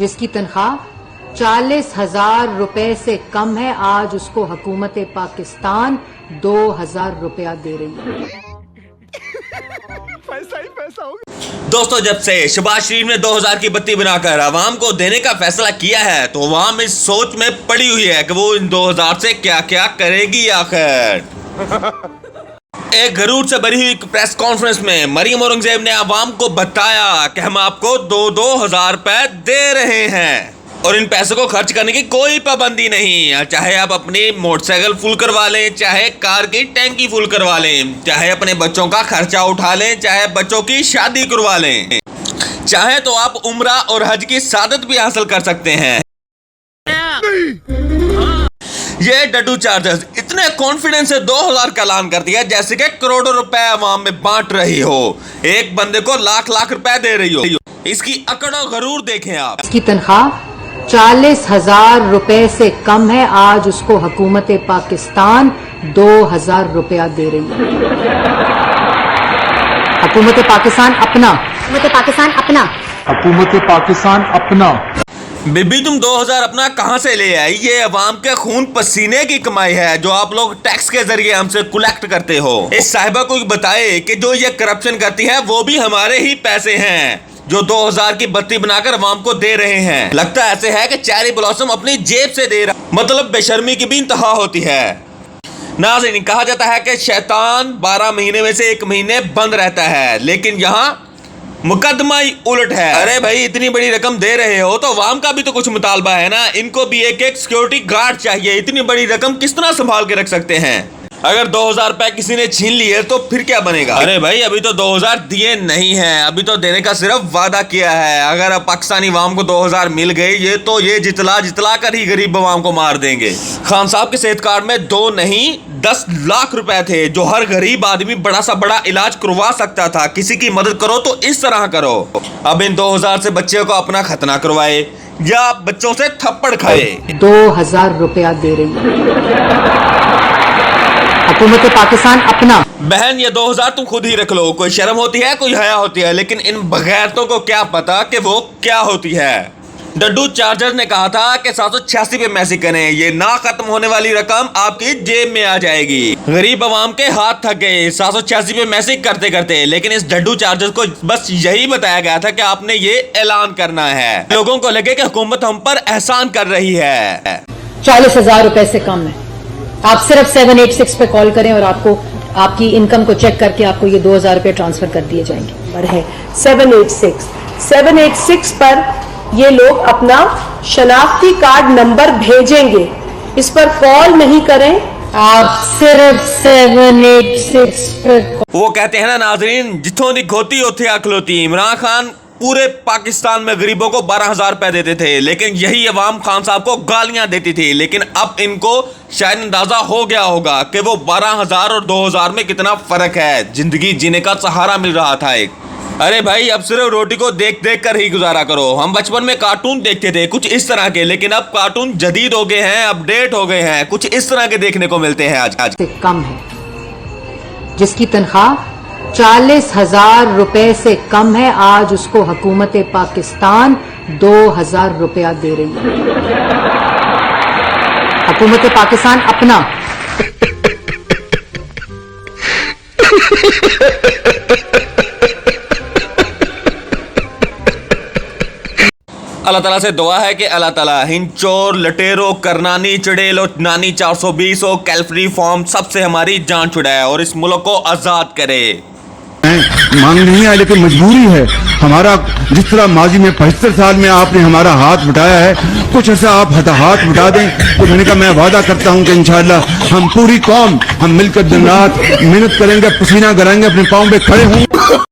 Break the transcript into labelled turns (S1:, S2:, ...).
S1: जिसकी तनख्वाह 40,000 रुपए से कम है, आज उसको हुकूमत पाकिस्तान 2,000 रुपया दे रही है।
S2: पैसा ही पैसा होगा।
S3: दोस्तों, जब से शहबाज शरीफ ने 2000 की बत्ती बनाकर आवाम को देने का फैसला किया है तो आवाम इस सोच में पड़ी हुई है कि वो इन 2000 से क्या क्या करेगी आखिर। एक गरूर से भरी हुई प्रेस कॉन्फ्रेंस में मरियम औरंगजेब ने आवाम को बताया कि हम आपको 2,000 रुपए दे रहे हैं और इन पैसों को खर्च करने की कोई पाबंदी नहीं। चाहे आप अपनी मोटरसाइकिल फुल करवा लें, चाहे कार की टैंकी फुल करवा लें, चाहे अपने बच्चों का खर्चा उठा लें, चाहे बच्चों की शादी करवा लें, चाहे तो आप उम्रा और हज की सादत भी हासिल कर सकते हैं। ये डड्डू चार्जर्स इतने कॉन्फिडेंस से 2000 का ऐलान कर दिया जैसे कि करोड़ों रुपए आवाम में बांट रही हो, एक बंदे को लाख लाख रुपए दे रही हो। इसकी अकड़ और गरूर देखें आप।
S1: इसकी तनख्वाह 40,000 रुपए से कम है, आज उसको हुकूमत पाकिस्तान 2,000 रुपया दे रही है। हुकूमत पाकिस्तान अपना
S3: बीबी, तुम 2000 अपना कहां से ले आई? ये अवाम के खून पसीने की कमाई है जो आप लोग टैक्स के जरिए हमसे कलेक्ट करते हो। इस साहिबा को बताए कि जो ये करप्शन करती है वो भी हमारे ही पैसे हैं जो 2000 की बत्ती बनाकर अवाम को दे रहे हैं। लगता ऐसे है कि चेरी ब्लॉसम अपनी जेब से दे रहा, मतलब बेशर्मी की भी इंतहा होती है। नाज़रीन, कहा जाता है कि शैतान 12 महीने में से 1 महीने बंद रहता है, लेकिन यहाँ मुकदमा ही उलट है। अरे भाई, इतनी बड़ी रकम दे रहे हो तो अवाम का भी तो कुछ मुतालबा है ना। इनको भी एक एक सिक्योरिटी गार्ड चाहिए। इतनी बड़ी रकम किस तरह संभाल के रख सकते हैं? अगर 2000 रुपए किसी ने छीन लिए तो फिर क्या बनेगा? अरे भाई, अभी तो 2000 दिए नहीं हैं, अभी तो देने का सिर्फ वादा किया है। अगर अब पाकिस्तानी अवाम को 2000 मिल गए ये जितला कर ही गरीब अवाम को मार देंगे। खान साहब के सेहत कार्ड में 2 नहीं 10 लाख रुपए थे जो हर गरीब आदमी बड़ा सा बड़ा इलाज करवा सकता था। किसी की मदद करो तो इस तरह करो। अब इन 2000 से बच्चे को अपना खतना करवाए या बच्चों से थप्पड़ खाए।
S1: 2,000 रुपया दे रही है हुकूमत पाकिस्तान अपना।
S3: बहन, ये 2000 तुम खुद ही रख लो। कोई शर्म होती है, कोई हया होती है, लेकिन इन बगैरतों को क्या पता कि वो क्या होती है। डड्डू चार्जर ने कहा था कि 786 पे मैसेज करें, ये ना खत्म होने वाली रकम आपकी जेब में आ जाएगी। गरीब अवाम के हाथ थक गए 786 पे मैसेज करते करते, लेकिन इस डड्डू चार्जर को बस यही बताया गया था कि आपने ये ऐलान करना है। लोगों को लगे कि हुकूमत हम पर एहसान कर रही है।
S1: 40,000 रुपए से कम है। आप सिर्फ 786 पे कॉल करें और आपको आपकी इनकम को चेक करके आपको ये 2,000 रुपए ट्रांसफर कर दिए जाएंगे।
S4: पर है 786 पर ये लोग अपना शनाख्ती कार्ड नंबर भेजेंगे। इस पर कॉल नहीं करें,
S1: आप सिर्फ 786 पर।
S3: वो कहते हैं ना नाजरीन, जिथों दी खोती उथे अखलोती। इमरान खान पूरे पाकिस्तान में गरीबों को 12,000 रुपए देते थे, लेकिन यही अवाम खान साहब को गालियां देती थी। लेकिन अब इनको शायद अंदाजा हो गया होगा कि वो 12,000 और 2,000 में कितना फर्क है। जिंदगी जीने का सहारा मिल रहा था एक। अरे भाई, अब सिर्फ रोटी को देख देख कर ही गुजारा करो। हम बचपन में कार्टून देखते थे कुछ इस तरह के, लेकिन अब कार्टून जदीद हो गए हैं, अपडेट हो गए हैं, कुछ इस तरह के देखने को मिलते हैं आज
S1: से कम है, जिसकी तनख्वाह 40,000 रुपए से कम है, आज उसको हुकूमत पाकिस्तान 2,000 रुपया दे रही है। हुकूमत पाकिस्तान अपना।
S3: अल्लाह ताला से दुआ है कि अल्लाह ताला इन चोर लटेरों करनानी चुड़ैलों नानी 420 कैल्फरी फॉर्म सबसे हमारी जान छुड़ाए और इस मुल्क को आजाद करे।
S5: मांग नहीं है, लेकिन मजबूरी है हमारा। जिस तरह माजी में 75 साल में आपने हमारा हाथ बटाया है, कुछ ऐसा आप हाथ बटा दें तो मैंने कहा मैं वादा करता हूं कि इंशाअल्लाह हम पूरी कौम हम मिलकर दिन रात मेहनत करेंगे, पसीना गराएंगे, अपने पाँव पे खड़े होंगे।